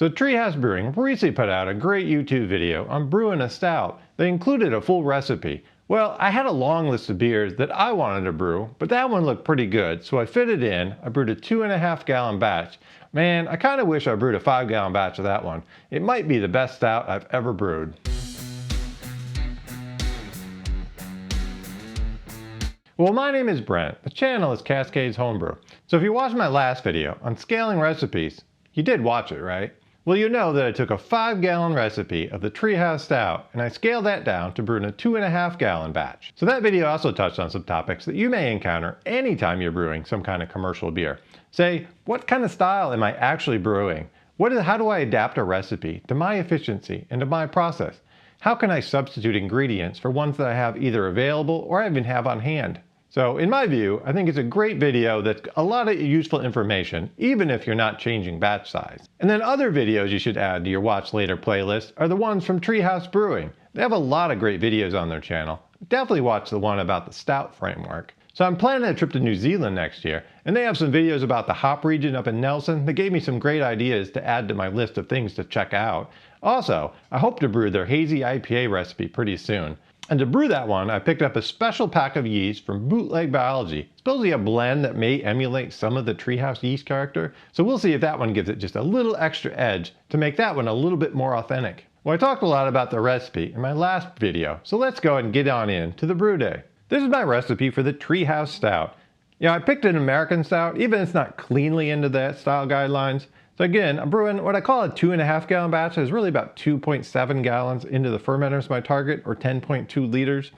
So Tree House Brewing recently put out a great YouTube video on brewing a stout. They included a full recipe. Well, I had a long list of beers that I wanted to brew, but that one looked pretty good, so I fit it in. I brewed a 2.5-gallon batch. Man, I kind of wish I brewed a 5-gallon batch of that one. It might be the best stout I've ever brewed. Well, my name is Brent. The channel is Cascades Homebrew. So if you watched my last video on scaling recipes, you did watch it, right? Well, you know that I took a 5-gallon recipe of the Tree House Stout and I scaled that down to brew in a 2.5-gallon batch. So that video also touched on some topics that you may encounter anytime you're brewing some kind of commercial beer. Say, what kind of style am I actually brewing? How do I adapt a recipe to my efficiency and to my process? How can I substitute ingredients for ones that I have either available or I even have on hand? So in my view, I think it's a great video that's a lot of useful information, even if you're not changing batch size. And then other videos you should add to your watch later playlist are the ones from Tree House Brewing. They have a lot of great videos on their channel. Definitely watch the one about the stout framework. So I'm planning a trip to New Zealand next year, and they have some videos about the hop region up in Nelson that gave me some great ideas to add to my list of things to check out. Also, I hope to brew their hazy IPA recipe pretty soon. And to brew that one, I picked up a special pack of yeast from Bootleg Biology. It's supposedly a blend that may emulate some of the Treehouse yeast character, so we'll see if that one gives it just a little extra edge to make that one a little bit more authentic. Well, I talked a lot about the recipe in my last video, so let's go and get on in to the brew day. This is my recipe for the Tree House Stout. I picked an American stout, even if it's not cleanly into the style guidelines. So again, I'm brewing what I call a 2.5-gallon batch. It's really about 2.7 gallons into the fermenters, my target, or 10.2 liters.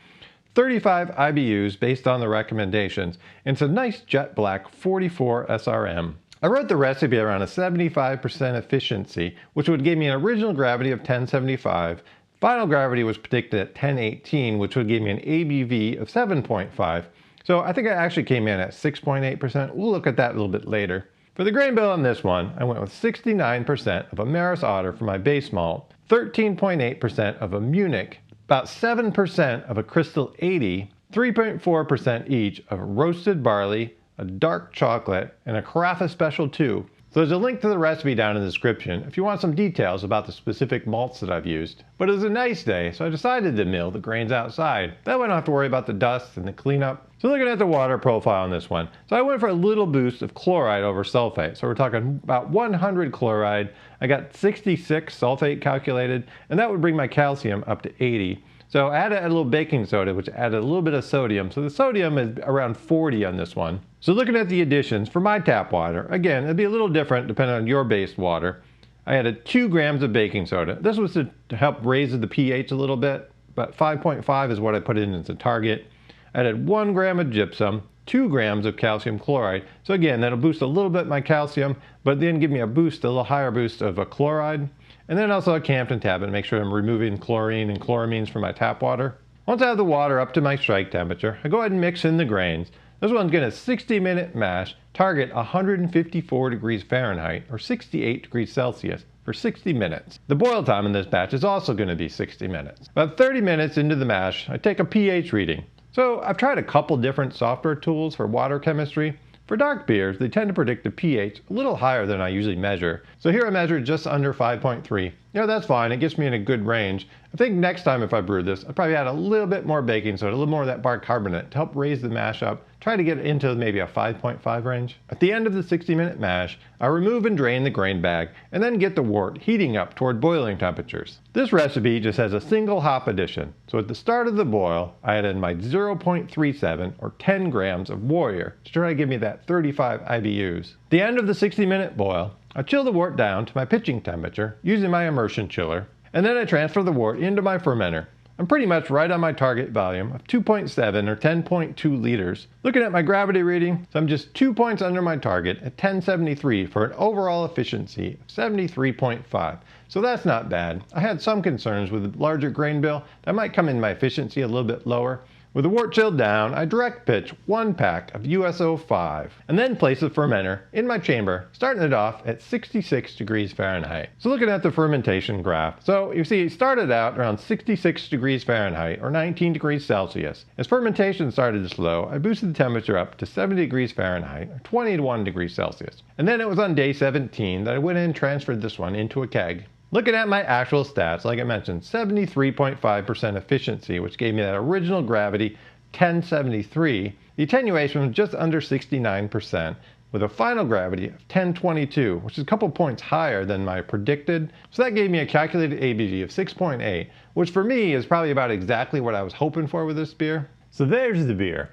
35 IBUs based on the recommendations. And it's a nice jet black 44 SRM. I wrote the recipe around a 75% efficiency, which would give me an original gravity of 1075. Final gravity was predicted at 1018, which would give me an ABV of 7.5. So I think I actually came in at 6.8%. We'll look at that a little bit later. For the grain bill on this one, I went with 69% of a Maris Otter for my base malt, 13.8% of a Munich, about 7% of a Crystal 80, 3.4% each of roasted barley, a dark chocolate, and a Carafa Special 2. So there's a link to the recipe down in the description if you want some details about the specific malts that I've used. But it was a nice day, so I decided to mill the grains outside. That way I don't have to worry about the dust and the cleanup. So looking at the water profile on this one, so I went for a little boost of chloride over sulfate. So we're talking about 100 chloride. I got 66 sulfate calculated, and that would bring my calcium up to 80. So I added a little baking soda, which added a little bit of sodium. So the sodium is around 40 on this one. So looking at the additions for my tap water, again, it'd be a little different depending on your base water. I added 2 grams of baking soda. This was to help raise the pH a little bit, but 5.5 is what I put in as a target. I added 1 gram of gypsum, 2 grams of calcium chloride. So again, that'll boost a little bit my calcium, but then give me a little higher boost of a chloride. And then also a Campton tablet to make sure I'm removing chlorine and chloramines from my tap water. Once I have the water up to my strike temperature, I go ahead and mix in the grains. This one's getting a 60-minute mash, target 154 degrees Fahrenheit or 68 degrees Celsius for 60 minutes. The boil time in this batch is also going to be 60 minutes. About 30 minutes into the mash, I take a pH reading. So I've tried a couple different software tools for water chemistry. For dark beers, they tend to predict a pH a little higher than I usually measure. So here I measured just under 5.3. That's fine. It gets me in a good range. I think next time if I brew this, I'll probably add a little bit more baking soda, a little more of that bicarbonate to help raise the mash up. Try to get it into maybe a 5.5 range. At the end of the 60-minute mash, I remove and drain the grain bag and then get the wort heating up toward boiling temperatures. This recipe just has a single hop addition. So at the start of the boil, I added my 0.37 or 10 grams of Warrior to try to give me that 35 IBUs. At the end of the 60-minute boil, I chill the wort down to my pitching temperature using my immersion chiller, and then I transfer the wort into my fermenter. I'm pretty much right on my target volume of 2.7 or 10.2 liters. Looking at my gravity reading, so I'm just 2 points under my target at 1073 for an overall efficiency of 73.5. So that's not bad. I had some concerns with the larger grain bill that might come in my efficiency a little bit lower, With the wort chilled down, I direct pitch 1 pack of US-05 and then place the fermenter in my chamber, starting it off at 66 degrees Fahrenheit. So looking at the fermentation graph, so you see it started out around 66 degrees Fahrenheit or 19 degrees Celsius. As fermentation started to slow, I boosted the temperature up to 70 degrees Fahrenheit or 21 degrees Celsius. And then it was on day 17 that I went in and transferred this one into a keg. Looking at my actual stats, like I mentioned, 73.5% efficiency, which gave me that original gravity, 1073. The attenuation was just under 69%, with a final gravity of 1022, which is a couple points higher than my predicted. So that gave me a calculated ABV of 6.8, which for me is probably about exactly what I was hoping for with this beer. So there's the beer.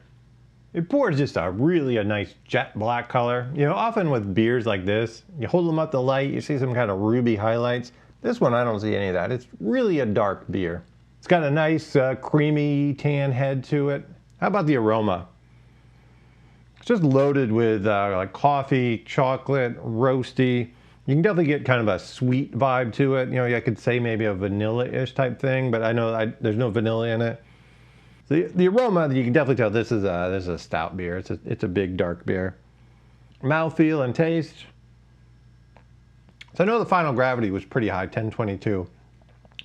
It pours just a nice jet black color. You know, often with beers like this, you hold them up to light, you see some kind of ruby highlights. This one, I don't see any of that. It's really a dark beer. It's got a nice creamy tan head to it. How about the aroma? It's just loaded with like coffee, chocolate, roasty. You can definitely get kind of a sweet vibe to it. You know, I could say maybe a vanilla-ish type thing, but I know there's no vanilla in it. The aroma, you can definitely tell this is a stout beer. It's a big dark beer. Mouthfeel and taste. So I know the final gravity was pretty high, 1022.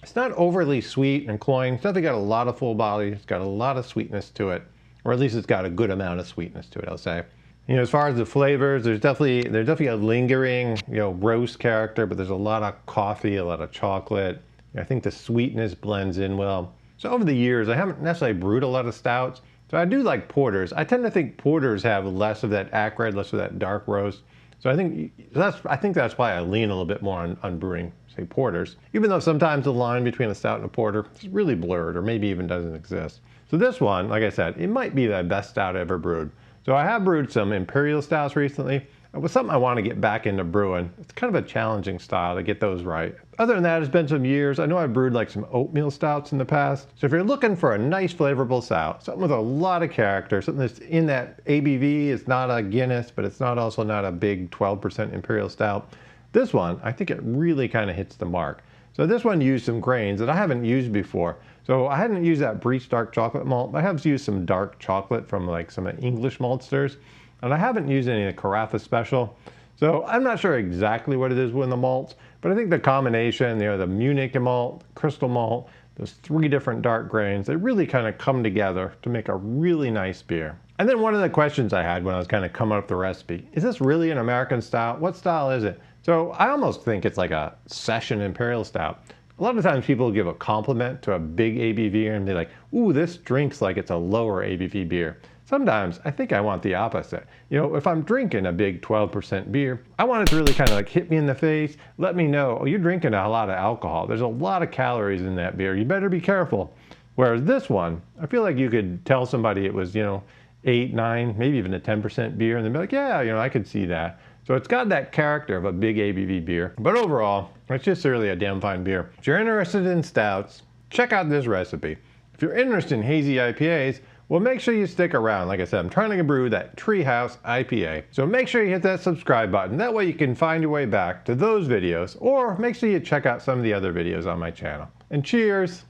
It's not overly sweet and cloying. It's definitely got a lot of full body. It's got a lot of sweetness to it, or at least it's got a good amount of sweetness to it, I'll say. You know, as far as the flavors, there's definitely a lingering, you know, roast character, but there's a lot of coffee, a lot of chocolate. I think the sweetness blends in well. So over the years, I haven't necessarily brewed a lot of stouts. So I do like porters. I tend to think porters have less of that acrid, less of that dark roast. So I think that's why I lean a little bit more on brewing, say, porters. Even though sometimes the line between a stout and a porter is really blurred or maybe even doesn't exist. So this one, like I said, it might be the best stout I ever brewed. So I have brewed some imperial stouts recently. It was something I want to get back into brewing. It's kind of a challenging style to get those right. Other than that, it's been some years. I know I've brewed like some oatmeal stouts in the past. So if you're looking for a nice flavorful stout, something with a lot of character, something that's in that ABV, it's not a Guinness, but it's also not a big 12% imperial stout. This one, I think it really kind of hits the mark. So this one used some grains that I haven't used before. So I hadn't used that Breach dark chocolate malt. I have used some dark chocolate from like some English maltsters. And I haven't used any of the Carafa Special. So I'm not sure exactly what it is with the malts, but I think the combination, you know, the Munich malt, crystal malt, those 3 different dark grains, they really kind of come together to make a really nice beer. And then one of the questions I had when I was kind of coming up with the recipe, is this really an American stout? What style is it? So I almost think it's like a session imperial stout. A lot of times people give a compliment to a big ABV and they're like, ooh, this drinks like it's a lower ABV beer. Sometimes I think I want the opposite. You know, if I'm drinking a big 12% beer, I want it to really kind of like hit me in the face, let me know, oh, you're drinking a lot of alcohol. There's a lot of calories in that beer. You better be careful. Whereas this one, I feel like you could tell somebody it was, you know, 8, 9, maybe even a 10% beer, and they'd be like, yeah, you know, I could see that. So it's got that character of a big ABV beer. But overall, it's just really a damn fine beer. If you're interested in stouts, check out this recipe. If you're interested in hazy IPAs, well, make sure you stick around. Like I said, I'm trying to brew that Tree House IPA. So make sure you hit that subscribe button. That way you can find your way back to those videos, or make sure you check out some of the other videos on my channel. And cheers!